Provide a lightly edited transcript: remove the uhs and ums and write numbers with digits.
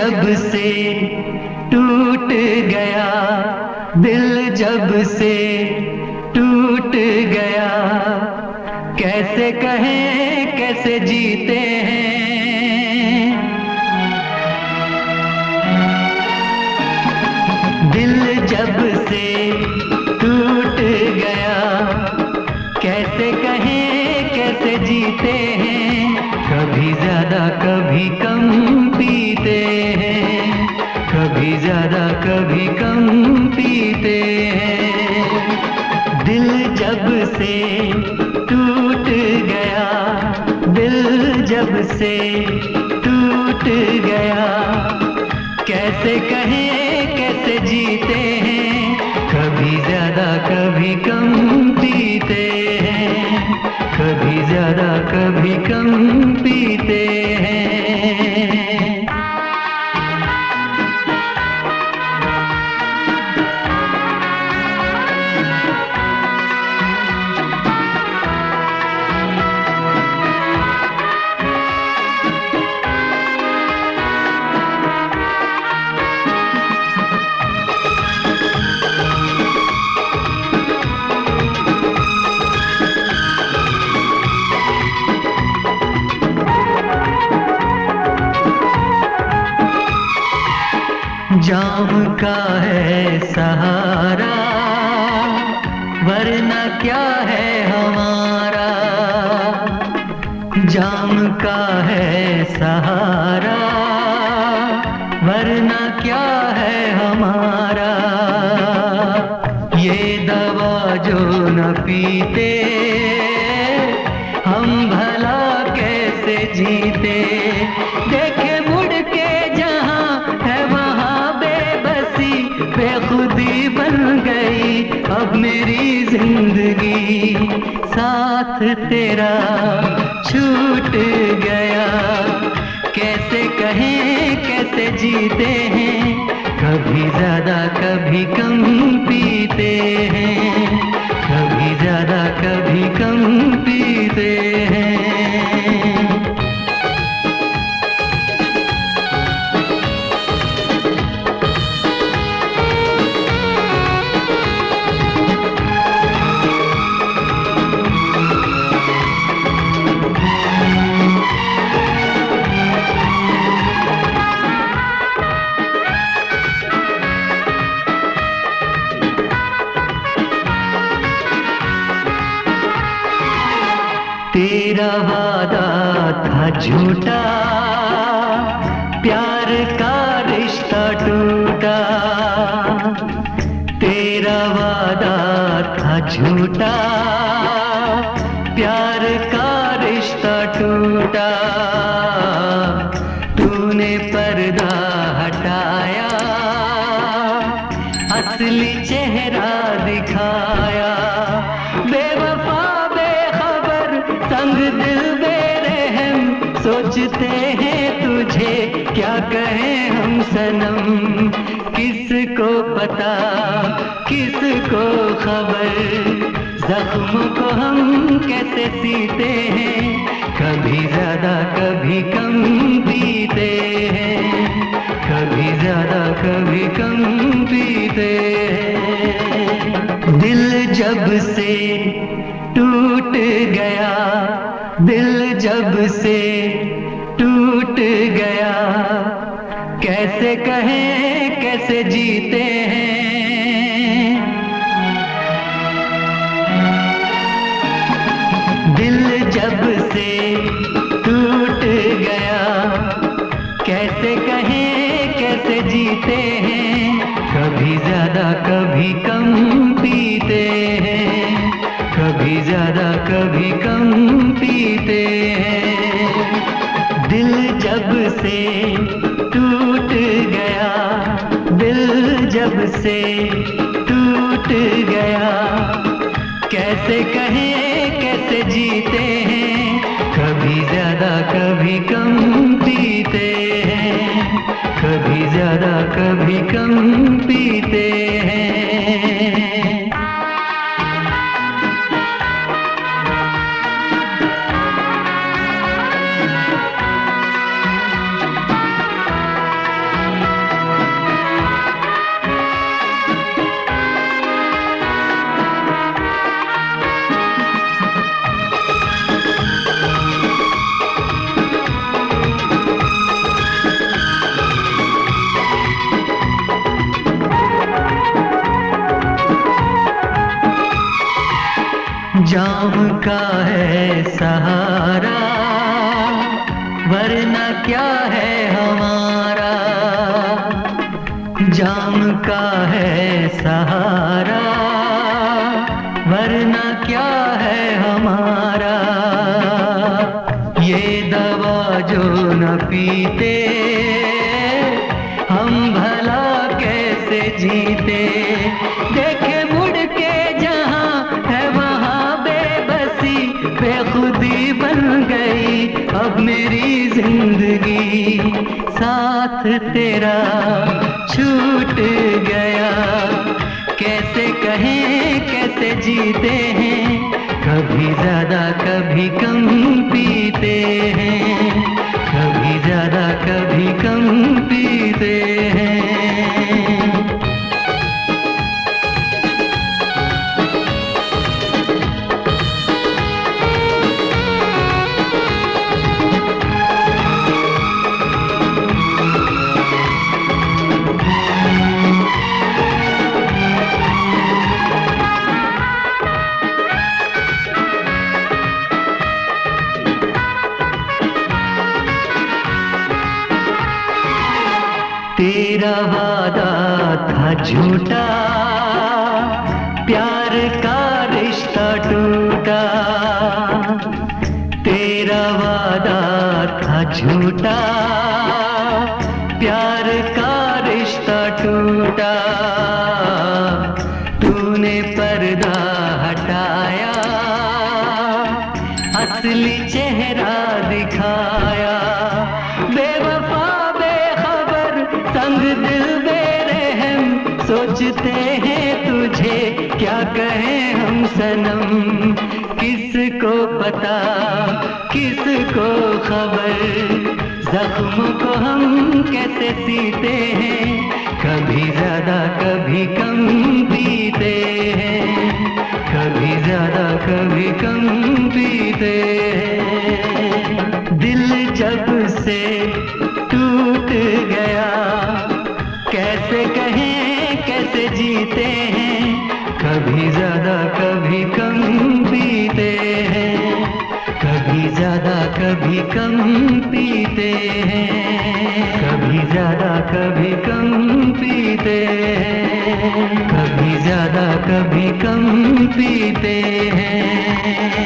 जब से टूट गया, दिल जब से टूट गया, कैसे कहें कैसे जीते हैं। दिल जब से टूट गया, कैसे कहें कैसे जीते हैं। कभी ज्यादा कभी कम पीते हैं, कभी ज्यादा कभी कम पीते हैं। दिल जब से टूट गया, दिल जब से टूट गया, कैसे कहें कैसे जीते हैं। कभी ज्यादा कभी कम पीते हैं, कभी ज्यादा कभी कम पीते हैं। जाम का है सहारा, वरना क्या है हमारा। जाम का है सहारा, वरना क्या है हमारा। ये दवा जो न पीते, हम भला कैसे जीते। देखे मुड़ के जहां है वहां बेबसी, बेखुदी बन गई अब मेरी जिंदगी। साथ तेरा छूट गया, कैसे कहें कैसे जीते हैं। कभी ज्यादा कभी कम पीते हैं, कभी ज्यादा कभी कम पीते हैं। तेरा वादा था झूठा, प्यार का रिश्ता टूटा। तेरा वादा था झूठा, प्यार का रिश्ता टूटा। तूने पर्दा हटाया, असली चेहरा दिखाया। बेवफा संग दिल बेरहम, सोचते हैं तुझे क्या कहें हम सनम। किसको पता किसको खबर, जख्मों को हम कैसे सीते हैं। कभी ज्यादा कभी कम पीते हैं, कभी ज्यादा कभी कम पीते हैं। दिल जब से टूट गया, दिल जब से टूट गया, कैसे कहें कैसे जीते हैं। दिल जब से टूट गया, कैसे कहें कैसे जीते हैं। कभी ज्यादा कभी कम पीते हैं, कभी ज्यादा कभी कम पीते हैं। दिल जब से टूट गया, दिल जब से टूट गया, कैसे कहें कैसे जीते हैं। कभी ज्यादा कभी कम पीते हैं, कभी ज्यादा कभी कम पीते हैं। जाम का है सहारा, वरना क्या है हमारा। जाम का है सहारा, वरना क्या है हमारा। ये दवा जो न पीते, हम भला कैसे जीते। देखे मुड़ के जहाँ है वहाँ बेबसी, बेखुदी बन गई अब मेरी जिंदगी। साथ तेरा छूट गया, कैसे कहें कैसे जीते हैं। कभी ज्यादा कभी कम पीते हैं, कभी ज्यादा कभी कम पीते हैं। तेरा वादा था झूठा, प्यार का रिश्ता टूटा। तेरा वादा था झूठा, प्यार का रिश्ता टूटा। तूने पर्दा हटाया, असली चेहरा दिखाया। बेवफा संग दिल बेरहम सोचते हैं तुझे, क्या कहें हम सनम। किसको पता किसको खबर, जख्म को हम कैसे सीते हैं। कभी ज्यादा कभी कम पीते हैं, कभी ज्यादा कभी कम पीते हैं। दिल जब से टूट गया, कैसे कहें कैसे जीते हैं। कभी ज्यादा कभी कम पीते हैं, कभी ज्यादा कभी कम पीते हैं। कभी ज्यादा कभी कम पीते हैं, कभी ज्यादा कभी कम पीते हैं।